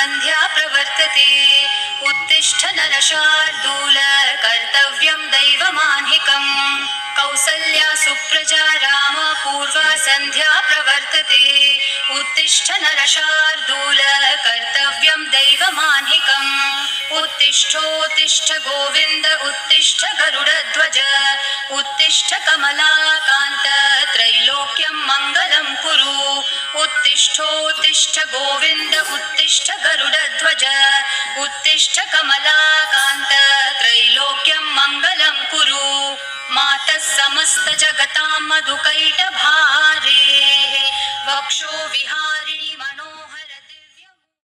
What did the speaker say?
सन्ध्या प्रवर्तते उत्तिष्ठ नरशार्दूल कर्तव्यं दैवमान्हिकम् कौसल्या सुप्रजा राम पूर्वा सन्ध्या प्रवर्तते उत्तिष्ठ नरशार्दूल कर्तव्यं दैवमान्हिकम् उत्तिष्ठोत्तिष्ठ गोविन्द उत्तिष्ठ गरुडध्वज उत्तिष्ठ कमलाकान्त त्रैलोक्यं मङ्गलं कुरु उत्तिष्ठोत्तिष्ठ गोविन्द उत्तिष्ठ गरुडध्वज उत्तिष्ठ कमलाकान्त त्रैलोक्यं मङ्गलं कुरु मातः समस्त जगतां मधुकैटभारे वक्षो विहार